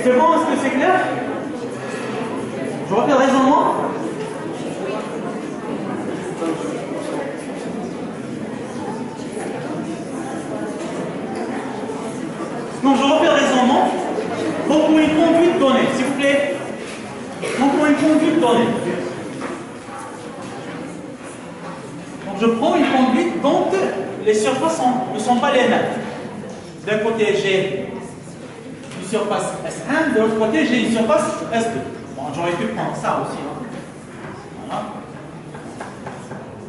C'est bon, est-ce que c'est clair? Je refais le raisonnement. Donc je refais le raisonnement. Donc pour une conduite donnée, s'il vous plaît. Donc pour une conduite donnée. Donc je prends une conduite dont les surfaces ne sont pas les mêmes. D'un côté j'ai une surface S1, de l'autre côté j'ai une surface S2. Bon, j'aurais pu prendre ça aussi. Voilà.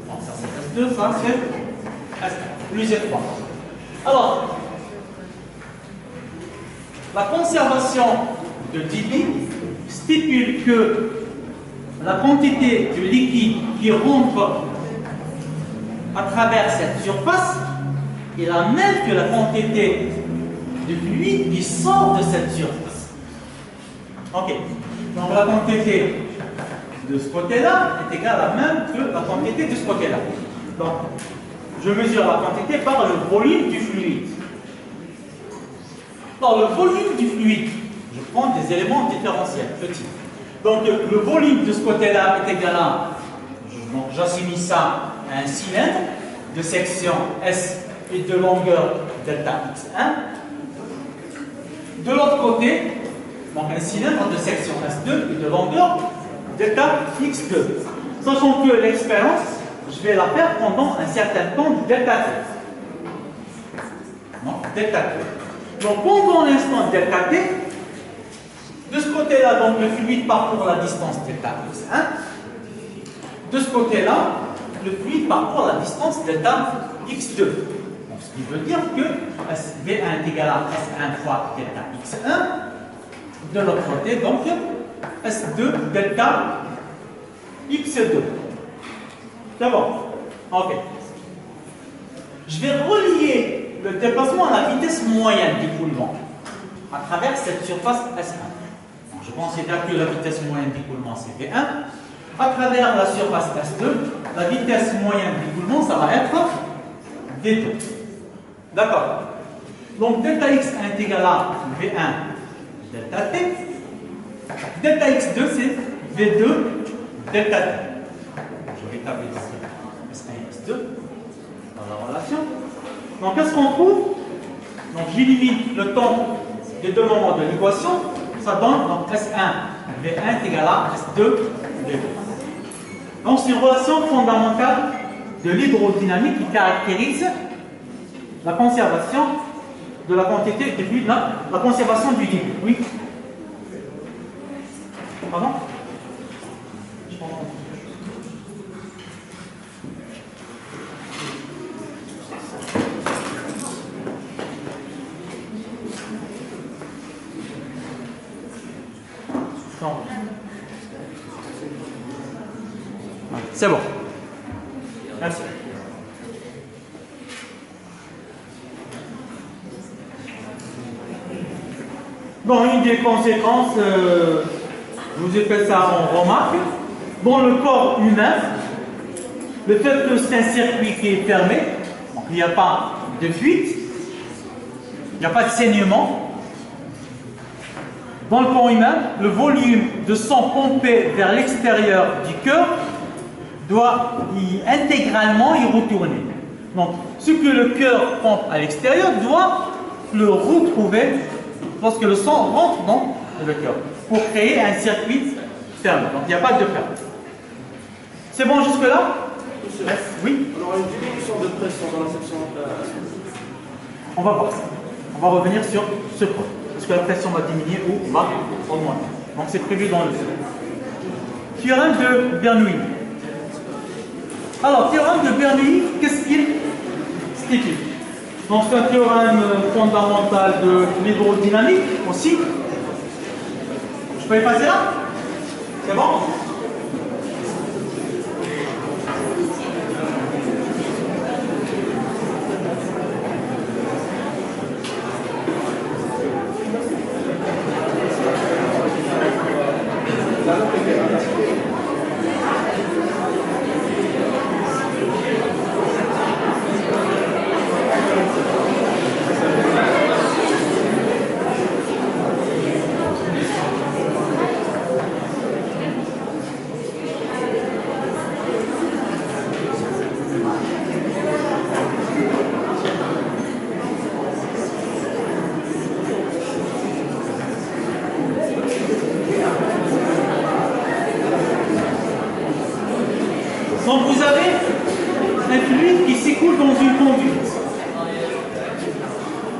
Bon, ça c'est S2, ça c'est S1. Plus étroit. Alors, la conservation de débit stipule que la quantité de liquide qui rentre à travers cette surface est la même que la quantité de fluide qui sort de cette surface. Ok. Donc la quantité de ce côté-là est égale à la même que la quantité de ce côté-là. Donc, je mesure la quantité par le volume du fluide. Dans le volume du fluide, je prends des éléments différentiels, petits. Donc le volume de ce côté-là est égal à, j'assimile ça à un cylindre de section S et de longueur delta x1. De l'autre côté, donc un cylindre de section S2 et de longueur delta x2. Sachant que l'expérience, je vais la faire pendant un certain temps delta t. Non, delta t. Donc pendant l'instant delta t, de ce côté-là, donc le fluide parcourt la distance delta x1. De ce côté-là, le fluide parcourt la distance delta x2. Donc, ce qui veut dire que V1 est égal à S1 fois delta x1. De l'autre côté, donc S2 delta x2. C'est bon. Ok. Je vais relier le déplacement à la vitesse moyenne d'écoulement à travers cette surface S1. Donc, je considère que la vitesse moyenne d'écoulement c'est V1. À travers la surface S2, la vitesse moyenne d'écoulement ça va être V2. D'accord. Donc delta x1 est égal à V1 delta t. Delta x2 c'est V2 delta t. Je rétablis S1 et S2 dans la relation. Donc qu'est-ce qu'on trouve? Donc j'élimine le temps des deux moments de l'équation. Ça donne donc S1 V1 est égal à S2 V2. Donc c'est une relation fondamentale de l'hydrodynamique qui caractérise la conservation de la quantité de fluide, la conservation du débit. Oui. Pardon? C'est bon. Merci. Bon, une des conséquences, je vous ai fait ça en remarque. Dans le corps humain, le fait que c'est un circuit qui est fermé, donc il n'y a pas de fuite, il n'y a pas de saignement. Dans le corps humain, le volume de sang pompé vers l'extérieur du cœur doit intégralement y retourner. Donc, ce que le cœur pompe à l'extérieur doit le retrouver lorsque le sang rentre dans le cœur pour créer un circuit fermé. Donc, il n'y a pas de perte. C'est bon jusque-là? Oui? Alors, une diminution de pression dans la section. On va voir ça. On va revenir sur ce point. Est-ce que la pression va diminuer ou va augmenter? Donc, c'est prévu dans le théorème de Bernoulli. Alors, théorème de Bernoulli, qu'est-ce qu'il stipule? Donc, c'est un théorème fondamental de l'hydrodynamique aussi. Je peux effacer là? C'est bon?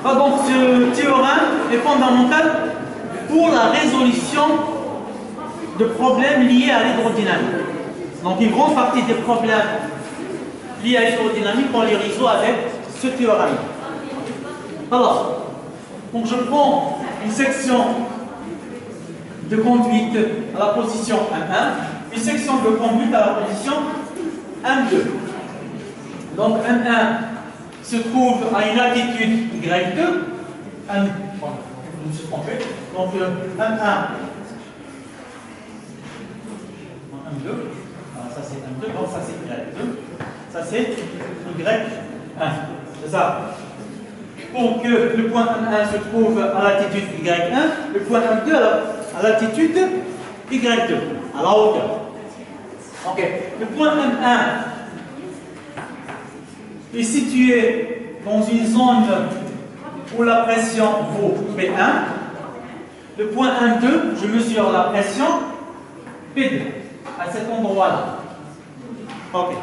Ah, donc ce théorème est fondamental pour la résolution de problèmes liés à l'hydrodynamique. Donc une grande partie des problèmes liés à l'hydrodynamique, on les résout avec ce théorème. Alors, donc je prends une section de conduite à la position M1, une section de conduite à la position M2. Donc M1 se trouve à une altitude Y2. Je me suis trompé. Donc M1, M2, voilà, ça c'est M2, donc ça c'est Y2, ça c'est Y1. C'est ça. Pour que le point M1 se trouve à l'altitude Y1, le point M2 à l'altitude Y2, à la hauteur. Ok. Le point M1 est situé dans une zone où la pression vaut P1. Le point M2, je mesure la pression P2 à cet endroit-là. Ok.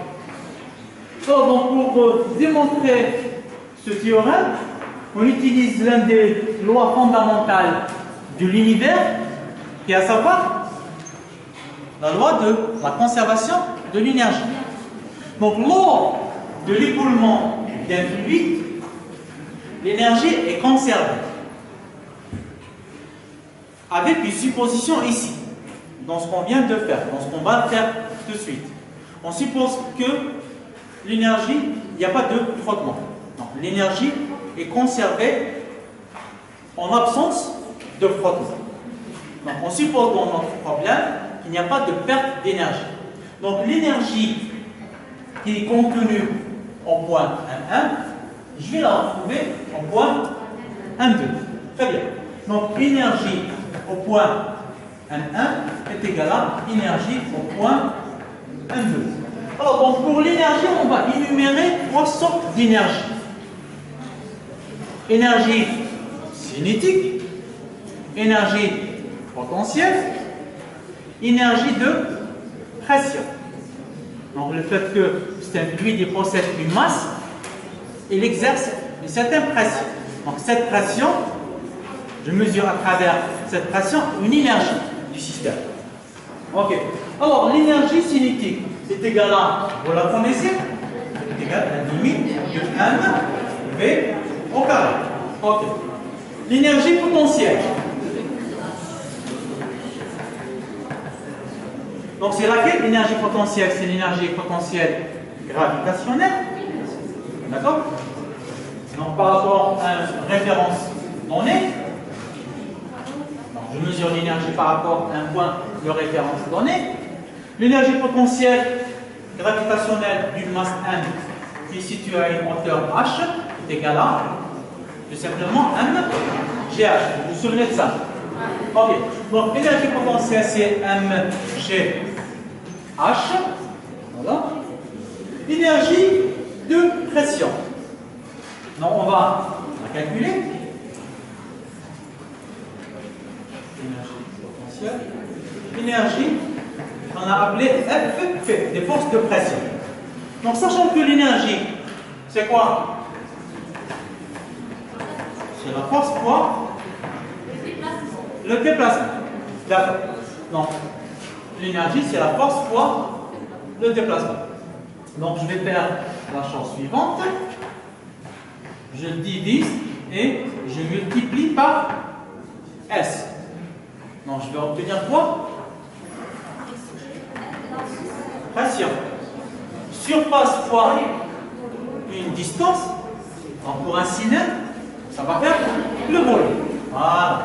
Donc pour démontrer ce théorème, on utilise l'une des lois fondamentales de l'univers, qui est à savoir la loi de la conservation de l'énergie. Donc lors de l'écoulement d'un fluide, l'énergie est conservée. Avec une supposition ici, dans ce qu'on vient de faire, dans ce qu'on va faire tout de suite. On suppose que l'énergie, il n'y a pas de frottement. L'énergie est conservée en absence de frottement. Donc on suppose dans notre problème qu'il n'y a pas de perte d'énergie. Donc l'énergie qui est contenue au point M1, je vais la retrouver au point M2. Très bien. Donc énergie au point M1 est égale à énergie au point M2. Alors donc pour l'énergie, on va énumérer trois sortes d'énergie. Énergie cinétique, énergie potentielle, énergie de pression. Donc le fait que c'est un fluide qui possède une masse, il exerce une certaine pression. Donc cette pression, je mesure à travers cette pression une énergie du système. Ok. Alors l'énergie cinétique est égale à, vous la connaissez, est égale à la limite de mV au carré. Ok. L'énergie potentielle. Donc c'est laquelle l'énergie potentielle? C'est l'énergie potentielle gravitationnelle. D'accord? Donc par rapport à une référence donnée, je mesure l'énergie par rapport à un point de référence donné. L'énergie potentielle gravitationnelle d'une masse M qui est située à une hauteur h est égale à tout simplement mgh. Vous vous souvenez de ça? Ok. Donc l'énergie potentielle c'est mgh. Voilà. Énergie de pression. Donc on va la calculer. Énergie potentielle. Énergie, on a appelé FP, des forces de pression. Donc sachant que l'énergie, c'est quoi? C'est la force fois le déplacement. D'accord. Donc l'énergie, c'est la force fois le déplacement. Donc je vais faire la chose suivante. Je divise et je multiplie par S. Donc je vais obtenir quoi? Pression. Surface fois une distance. Donc pour un cylindre, ça va faire le volume. Voilà.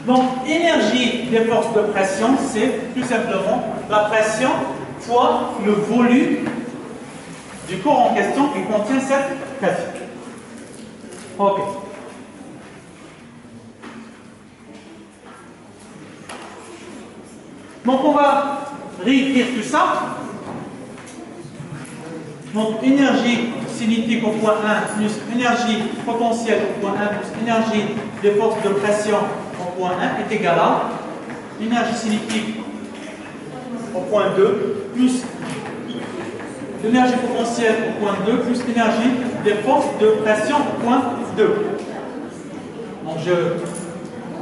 Donc énergie des forces de pression, c'est tout simplement la pression fois le volume du corps en question qui contient cette pression. Ok. Donc on va réécrire tout ça. Donc énergie cinétique au point 1 plus énergie potentielle au point 1 plus énergie des forces de pression au point 1 est égal à l'énergie cinétique au point 2 plus l'énergie potentielle au point 2 plus l'énergie des forces de pression au point 2. Donc je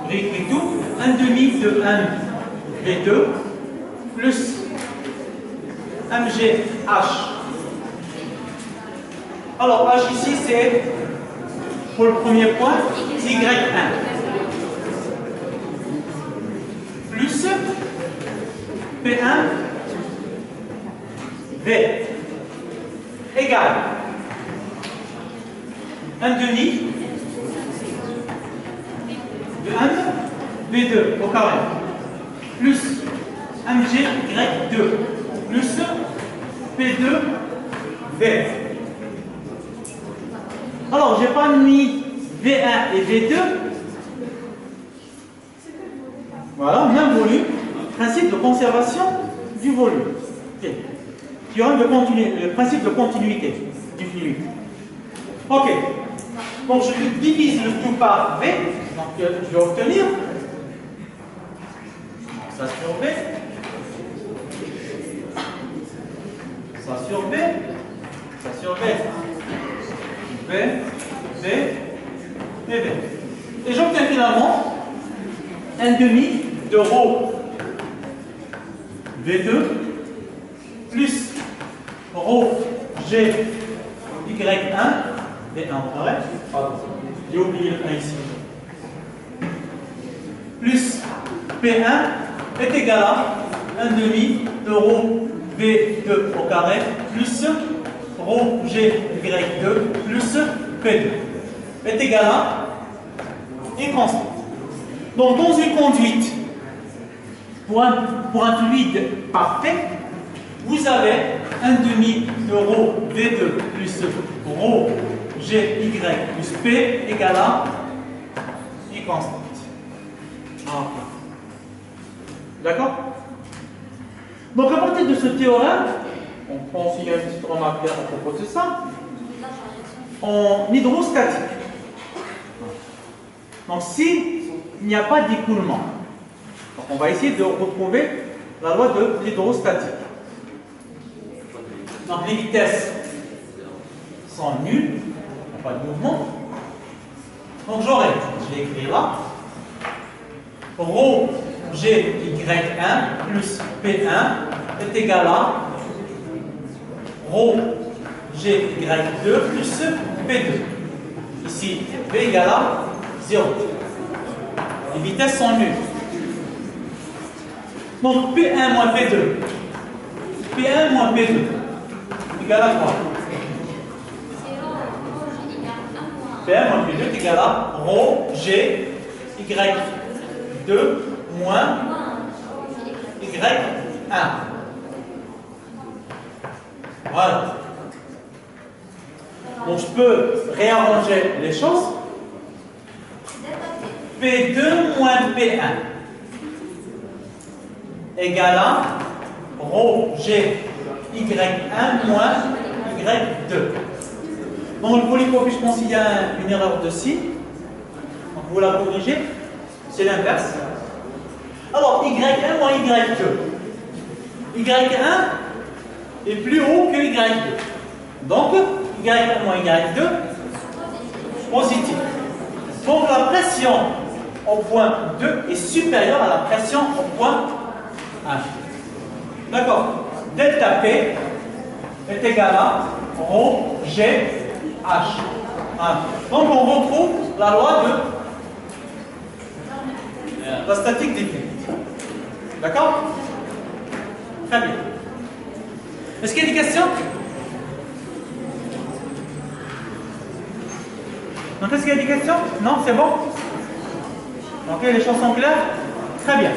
réécris tout. 1 demi de MV2 plus MGH. Alors H ici c'est, pour le premier point, Y1 plus P1 V égale 1 demi de M V2 au carré plus MGY2 plus P2 V. Alors, je n'ai pas mis V1 et V2. Voilà, même volume. Principe de conservation du volume. Okay. Théorème de continuité, le principe de continuité du fluide. Ok. Donc, je divise le tout par V. Donc, je vais obtenir ça sur V. Ça sur V. Ça sur V. V, V, et V. Et j'obtiens finalement 1 demi de ρ V2 plus ρ G Y1 V1 au carré. Pardon, j'ai oublié le 1 ici. Plus P1 est égal à 1 demi de ρ V2 au carré plus ρ G Y2 plus P2 est égal à une constante. Donc dans une conduite, pour un fluide parfait, vous avez 1 demi de ρ V2 plus ρ Gy plus P égale à une constante. D'accord? Donc à partir de ce théorème, on prend aussi une petite remarque à propos de ça, en hydrostatique. Donc s'il n'y a pas d'écoulement, on va essayer de retrouver la loi de l'hydrostatique. Donc les vitesses sont nulles, il n'y a pas de mouvement. Donc j'aurai, je vais écrire là, ρ Gy1 plus P1 est égal à ρ Gy2 plus P2. Ici, V égale à 0. Les vitesses sont nulles. Donc P1 moins P2. P1 moins P2 égale à quoi? P1 moins P2 est égal à ρ Gy2 moins Y1. Voilà. Donc je peux réarranger les choses. P2 moins P1 égale à ρ Gy1 moins Y2. Donc le polycopier, je pense qu'il y a une erreur de signe. Donc vous la corrigez. C'est l'inverse. Alors, Y1 moins Y2. Y1 est plus haut que Y2. Donc, Y1 moins Y2, positif. Donc, la pression au point 2 est supérieure à la pression au point 1. D'accord. Delta P est égal à ρ G H. Donc, on retrouve la loi de la statique des fluides. D'accord? Très bien. Est-ce qu'il y a des questions? Donc, est-ce qu'il y a des questions? Non, c'est bon? Ok, les choses sont claires? Très bien.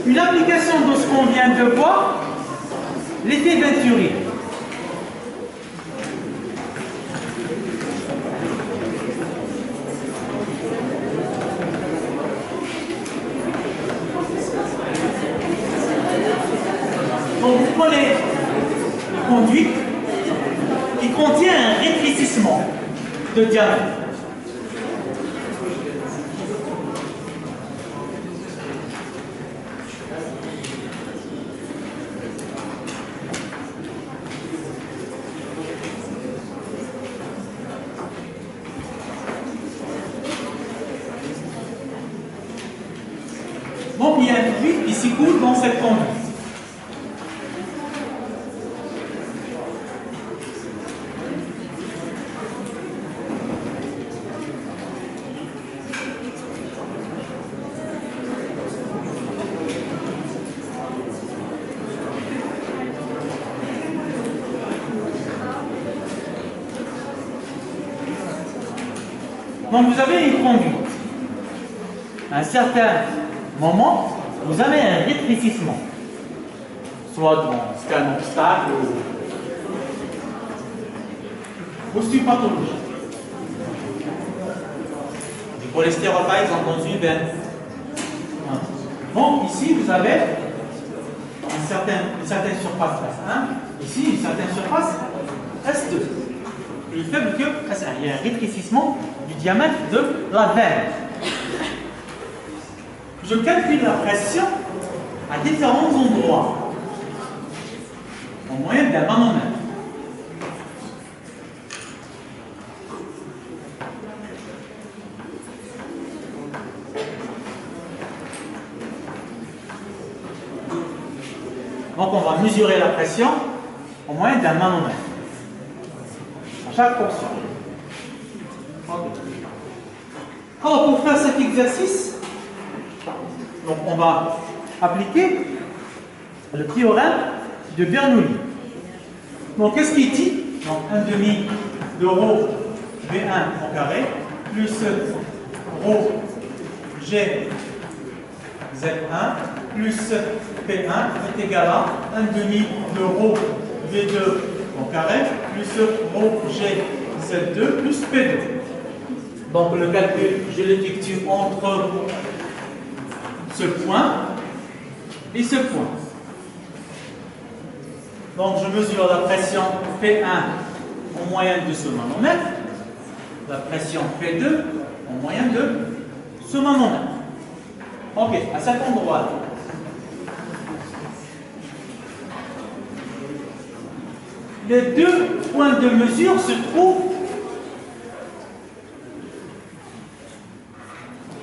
Une application de ce qu'on vient de voir, l'effet Venturi. conduite qui contient un rétrécissement de diamètre. Donc il y a un fluide qui s'écoule dans cette conduite. Donc vous avez une conduite. À un certain moment, vous avez un rétrécissement. Soit c'est un obstacle ou c'est une pathologie. Du cholestérol par exemple dans une veine. Donc ici vous avez une certaine surface S1, ici une certaine surface S2. Plus faible que S1. Il y a un rétrécissement du diamètre de la veine. Je calcule la pression à différents endroits en moyenne d'un manomètre. Donc on va mesurer la pression en moyenne d'un manomètre à chaque portion. Alors pour faire cet exercice, donc on va appliquer le théorème de Bernoulli. Donc qu'est-ce qu'il dit? Donc 1 demi de ρ V1 au carré plus ρ G Z1 plus P1 est égal à 1 demi de ρ V2 au carré plus ρ G Z2 plus P2. Donc le calcul, je l'effectue entre ce point et ce point. Donc je mesure la pression P1 en moyenne de ce manomètre, la pression P2 en moyenne de ce manomètre. Ok, à cet endroit-là. Les deux points de mesure se trouvent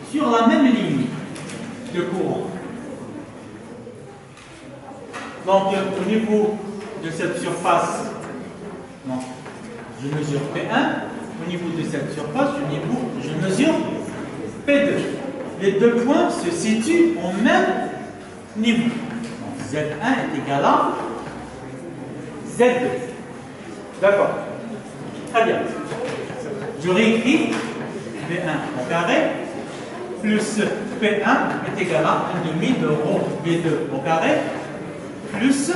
sur la même ligne de courant. Donc au niveau de cette surface, non, je mesure P1, au niveau de cette surface, je mesure P2. Les deux points se situent au même niveau. Donc Z1 est égal à Z2. D'accord. Très bien. Je réécris V1 au carré plus P1 est égal à 1 demi de ρ V2 au carré plus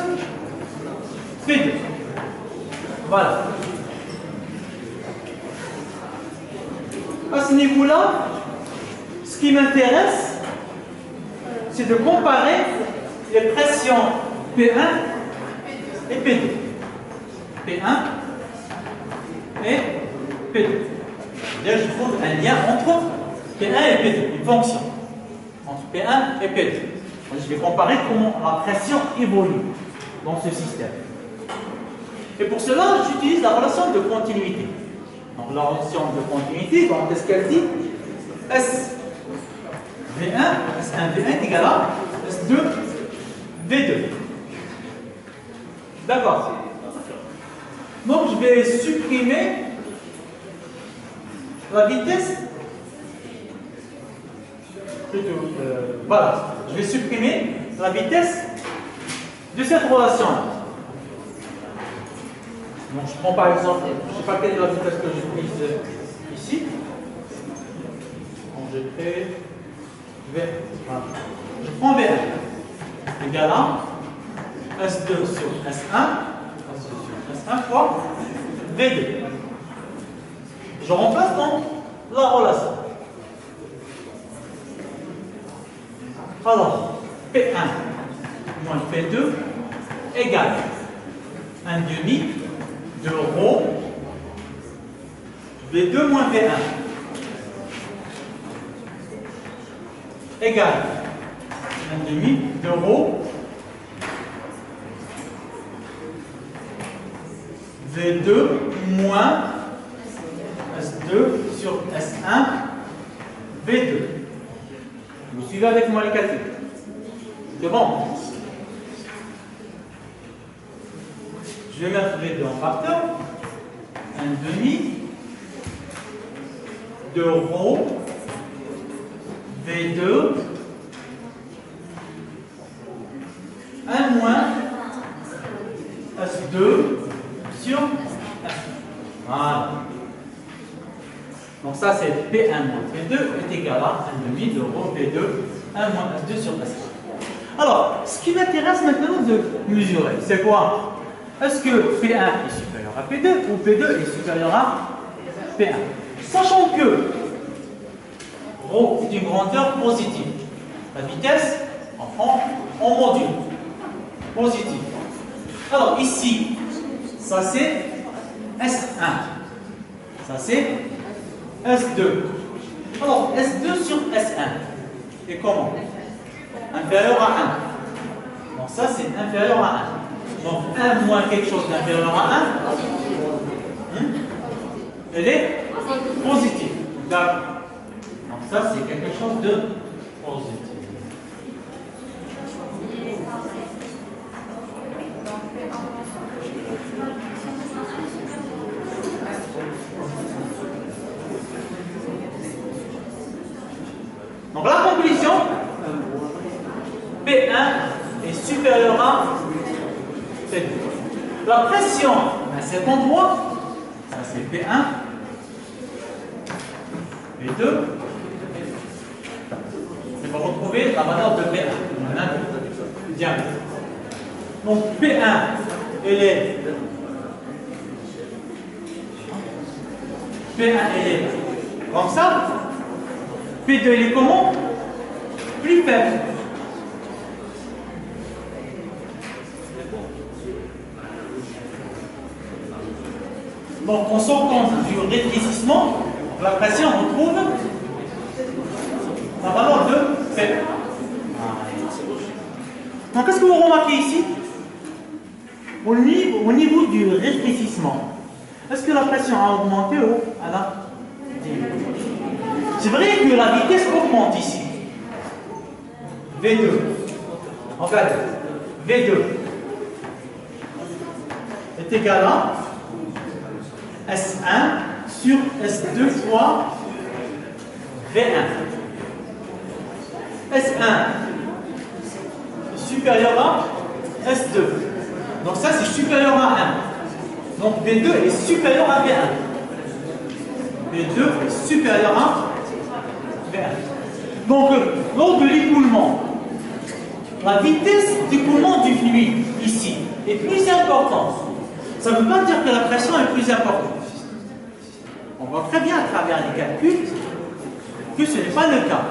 P2. Voilà. À ce niveau-là, ce qui m'intéresse, c'est de comparer les pressions P1 et P2. P1 et P2. Là, je trouve un lien entre P1 et P2, une fonction entre P1 et P2. Je vais comparer comment la pression évolue dans ce système. Et pour cela, j'utilise la relation de continuité. Donc la relation de continuité, qu'est-ce qu'elle dit? S V1, S1 V1 est égal à S2 V2. D'accord. Donc je vais supprimer la vitesse. Voilà, je vais supprimer la vitesse de cette relation. Donc je prends par exemple, je ne sais pas quelle est la vitesse que j'utilise ici. Donc je fais V. Voilà. Je prends V1 égal à S2 sur S1, S1 fois V2. Je remplace donc la relation. Alors, P1 moins P2 égale 1 demi de rho V2 moins V1 égale 1 demi de rho V2 moins S2 sur S1 V2. Vous suivez avec moi les calculs? C'est bon? Je vais mettre V2 en facteur. 1 demi de rho V2 1 moins S2 sur S1. Voilà. Donc ça c'est P1 moins P2 est égal à 1 demi de rho P2 1 moins S2 sur S1. Alors, ce qui m'intéresse maintenant de mesurer, c'est quoi? Est-ce que P1 est supérieur à P2 ou P2 est supérieur à P1? Sachant que rho est une grandeur positive. La vitesse en module positive. Alors ici, ça c'est S1. Ça c'est S2. Alors S2 sur S1 est comment? Inférieur à 1. Donc ça c'est inférieur à 1. Donc 1 moins quelque chose d'inférieur à 1, elle est positive. D'accord. Donc ça c'est quelque chose de positif. Donc la conclusion, P1 est supérieur à P2. La pression à cet endroit, ça c'est P1, P2, on va retrouver la valeur de P1, le diamètre. Donc P1, elle est comme ça. P2 il est comment? Plus faible. Donc on s'en compte du rétrécissement, la pression on retrouve la valeur de P. Donc qu'est-ce que vous remarquez ici? Au niveau du rétrécissement, est-ce que la pression a augmenté ou elle a diminué? C'est vrai que la vitesse augmente ici. V2. En fait, V2 est égal à S1 sur S2 fois V1. S1 est supérieur à S2. Donc ça c'est supérieur à 1. Donc V2 est supérieur à V1. V2 est supérieur à V1. Donc lors de l'écoulement, la vitesse d'écoulement du fluide ici est plus importante. Ça ne veut pas dire que la pression est plus importante. On voit très bien à travers les calculs que ce n'est pas le cas.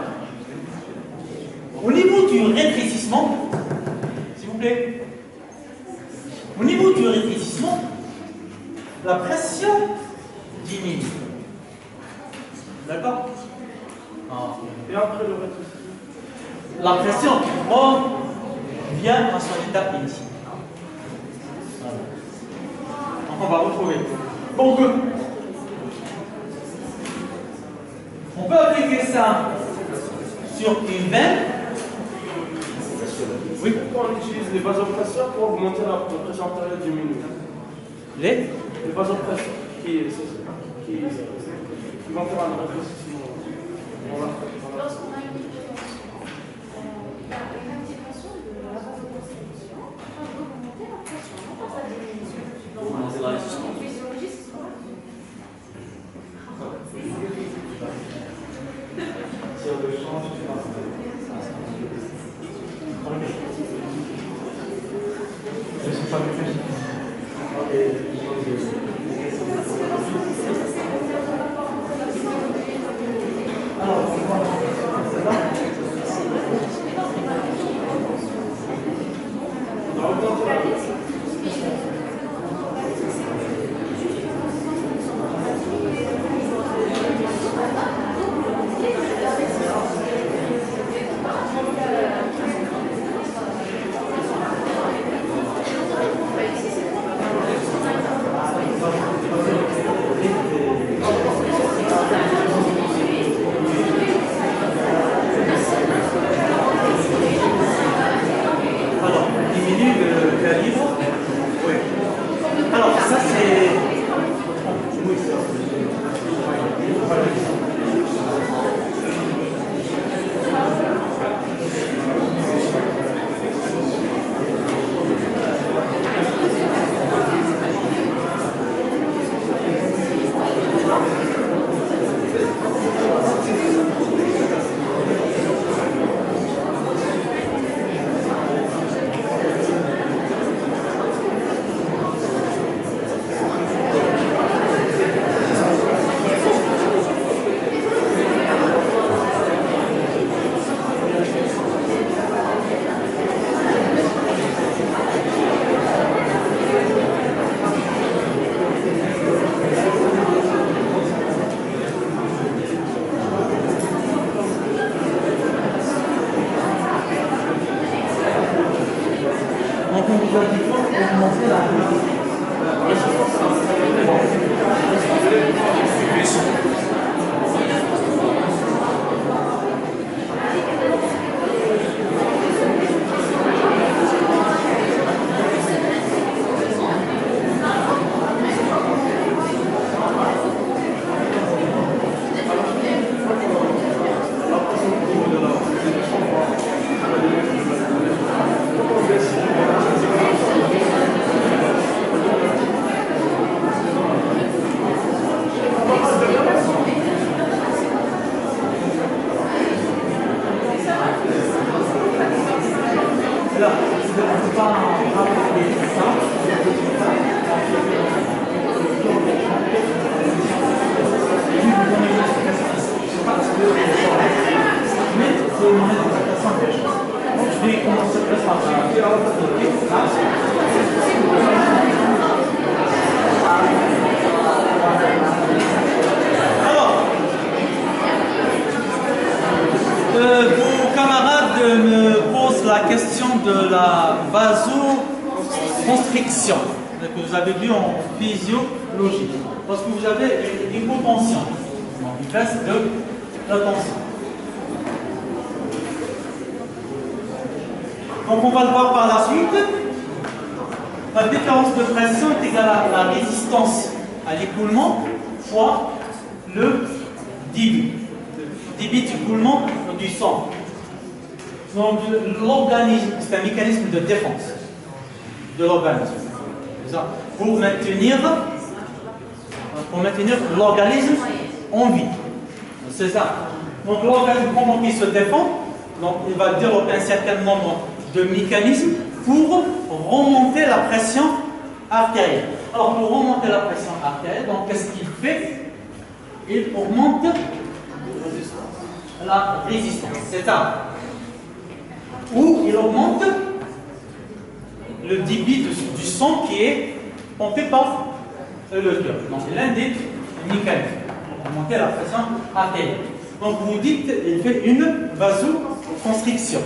Au niveau du rétrécissement, s'il vous plaît, au niveau du rétrécissement, la pression diminue. D'accord? Et après le rétrécissement, la pression revient à son état initial. Voilà. Donc on va retrouver. Donc on peut appliquer ça sur une veine. Oui. pourquoi on utilise les vasopresseurs pour augmenter la pression artérielle diminuée? Les vasopresseurs qui vont faire un rétrécissement. Voilà. Lorsqu'on a une activation de la vasoconstriction, on peut augmenter la pression, non pas sa diminution. c'est la résistance. En physiologie, c'est quoi? Si on le change, tu vas. Je ne suis pas réfléchi. vous a dit quoi pour augmenter la vos camarades me posent la question de la vasoconstriction que vous avez vu en physiologie. Parce que vous avez une hypotension, donc une baisse de la tension. Donc on va le voir par la suite. La différence de pression est égale à la résistance à l'écoulement fois le débit. Débit d'écoulement du sang. Donc l'organisme, c'est un mécanisme de défense de l'organisme. Pour maintenir l'organisme en vie. C'est ça. Donc l'organisme, comment il se défend, donc il va développer un certain nombre de mécanismes pour remonter la pression artérielle. Alors pour remonter la pression artérielle, donc qu'est-ce qu'il fait? Il augmente la résistance, c'est ça. Ou il augmente le débit du sang qui est pompé par le cœur. Donc l'un des mécanismes pour augmenter la pression artérielle. Donc vous dites il fait une vasoconstriction.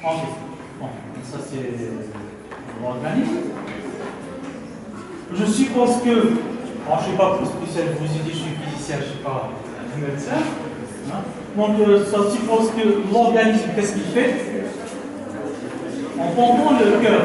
En fait. Bon, ça c'est l'organisme. Je suppose que, bon, je ne sais pas plus spécial, vous ai dit je suis physicien, je ne suis pas médecin. Hein? Donc ça suppose que l'organisme, qu'est-ce qu'il fait? En pompant le cœur,